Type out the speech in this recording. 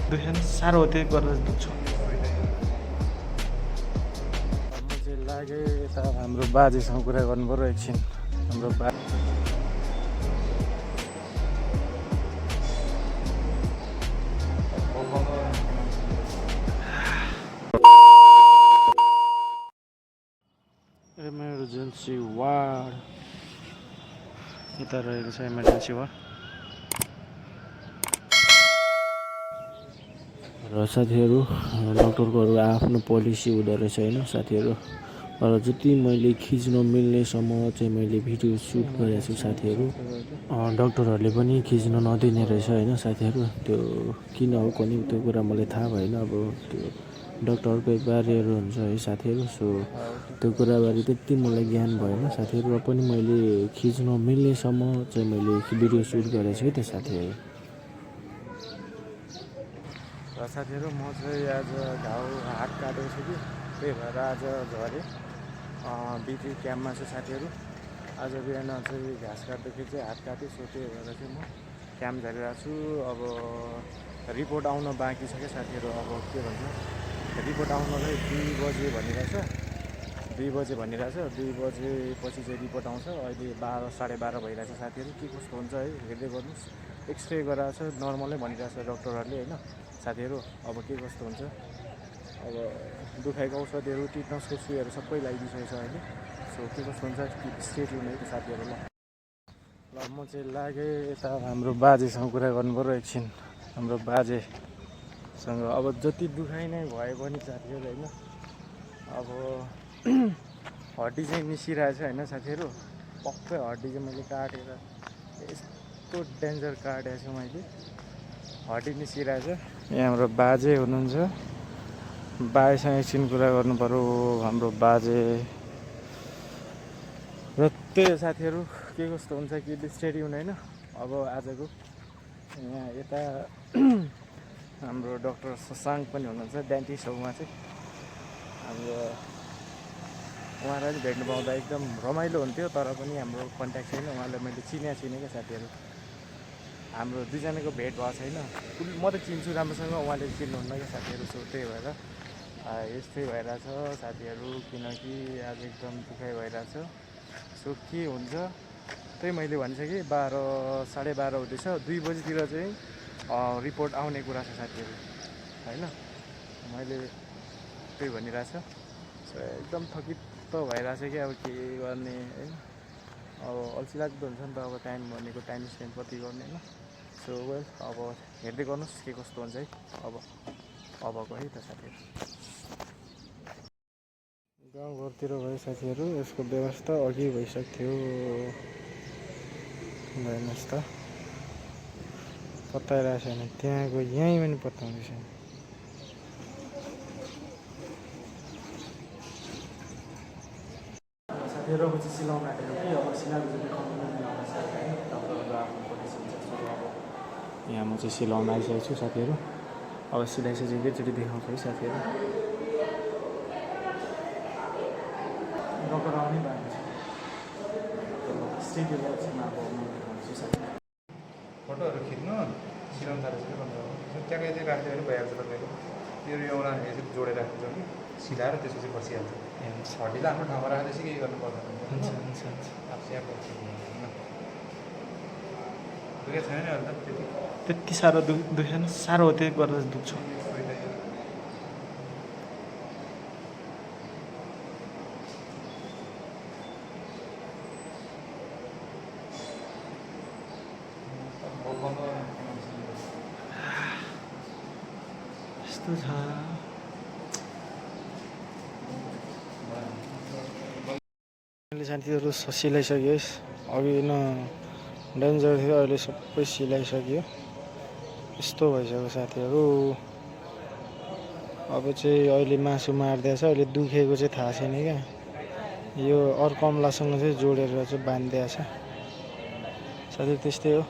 दुखेन साह्रो हो त्यही गरेर दुख्छ म चाहिँ लाग्यो यता हाम्रो बाजेसँग कुरा गर्नु पर्यो एकछिन हाम्रो इमर्जेन्सी वार्ड यता रहेको छ इमर्जेन्सी वार्ड र साथीहरू डक्टरकोहरू आफ्नो पोलिसी हुँदो रहेछ होइन साथीहरू र जति मैले खिच्न मिल्नेसम्म चाहिँ मैले भिडियो सुट गरेको छु साथीहरू डक्टरहरूले पनि खिच्न नदिने रहेछ होइन साथीहरू त्यो किन हो कुनै त्यो कुरा मलाई थाहा भएन अब त्यो डक्टरको बारेहरू हुन्छ है साथीहरू सो त्यो कुराबारे त्यति मलाई ज्ञान भएन साथीहरू र पनि मैले खिच्न मिल्नेसम्म चाहिँ मैले भिडियो सुट गरेको छु त्यो साथीहरू र साथीहरू म चाहिँ आज घाउ हात काटेको छु कि त्यही भएर आज झरेँ बिटी क्याम्पमा चाहिँ साथीहरू आज बिहान चाहिँ घाँस काट्दाखेरि चाहिँ हात काटेँ सो त्यही भएर चाहिँ म क्याम्प झरिरहेको छु अब रिपोर्ट आउन बाँकी छ क्या साथीहरू अब के भन्छ रिपोर्ट आउनलाई 2 बजे भनिरहेछ 2 बजे भनिरहेछ 2 बजेपछि चाहिँ रिपोर्ट आउँछ अहिले 12 साढे 12 भइरहेछ साथीहरू के कस्तो हुन्छ है हेर्दै गर्नुहोस् एक्सरे गराएको छ नर्मलै भनिरहेछ डक्टरहरूले होइन साथीहरू अब के कस्तो हुन्छ अब दुखाइको औषधिहरू टिटनसको सुईहरू सबै लगाइदिइसकेको छ अहिले सो के कस्तो हुन्छ स्टेट हुने है साथीहरू ल म चाहिँ लागेँ यता हाम्रो बाजेसँग कुरा गर्नु पर्यो एकछिन हाम्रो बाजेसँग अब जति दुखाइ नै भए पनि साथीहरू होइन अब हड्डी चाहिँ निस्किरहेछ होइन साथीहरू पक्कै हड्डी चाहिँ मैले काटेर यस्तो डेन्जर काटेको छु मैले हड्डी निस्किरहेछ यहाँ हाम्रो बाजे हुनुहुन्छ बाजेसँग एकछिन कुरा गर्नु पर्यो हाम्रो बाजे र त्यही साथीहरू के कस्तो हुन्छ कि स्टेडी हुने होइन अब आजको यहाँ यता हाम्रो डक्टर शशाङ्क पनि हुनुहुन्छ डेन्टिस्ट हो उहाँ चाहिँ हाम्रो उहाँलाई पनि भेट्नु पाउँदा एकदम रमाइलो हुन्थ्यो तर पनि हाम्रो कन्ट्याक्ट छैन उहाँलाई मैले चिनेको साथीहरू हाम्रो दुईजनाको भेट भएको छैन म त चिन्छु राम्रोसँग उहाँले चिन्नुहुन्न क्या साथीहरू सो त्यही भएर यस्तै भइरहेछ साथीहरू किनकि आज एकदम दुखाइ भइरहेछ सो के हुन्छ त्यही मैले भनिसकेँ 12 साढे 12 हुँदैछ 2 बजीतिर चाहिँ रिपोर्ट आउने कुरा छ साथीहरू होइन मैले त्यही भनिरहेछ सो एकदम थकित त भइरहेछ कि अब के गर्ने होइन अब अल्छी लाग्दो हुन्छ नि त अब टाइम भनेको टाइम स्पेन्ड कति गर्ने होइन सो वेल अब हेर्दै गर्नुहोस् के कस्तो हुन्छ है अबको है त साथीहरू गाउँघरतिर भयो साथीहरू यसको व्यवस्था अघि भइसक्थ्यो हेर्नुहोस् त पत्ताइरहेको छैन त्यहाँको यहीँ पनि पत्ताउँदैछ साथीहरू अब चाहिँ सिलाउन आँटेको कि अब सिलाएको चाहिँ यहाँ म चाहिँ सिलाउन आइसकेको छु साथीहरू अब सिलाइसकेपछि एकैचोटि देखाउँछु है साथीहरू डक्टर आउने बाँकी छ स्टेडियम फोटोहरू खिच्नु सिलाउनु थालेको छ ट्याक्कै चाहिँ राख्यो भने भइहाल्छ तपाईँको यो एउटा चाहिँ जोडेर राख्छ कि सिलाएर त्यसपछि बसिहाल्छ हड्डीलाई आफ्नो ठाउँमा राख्दैछ केही गर्नु पर्दैन हुन्छ हुन्छ दुखेको छैन नि अहिले त त्यति साह्रो दुखेन साह्रो हो त्यही गरेर दुख्छ यस्तो छ मैले साथीहरू सिलाइसक्यो अघि न डेन्जर थियो अहिले सबै सिलाइसक्यो यस्तो भइसक्यो साथीहरू अब चाहिँ अहिले मासु मार्दैछ अहिले दुखेको चाहिँ थाहा छैन क्या यो अर्को अम्लासँग चाहिँ जोडेर चाहिँ बाँधिदिएको छ साथीहरू त्यस्तै हो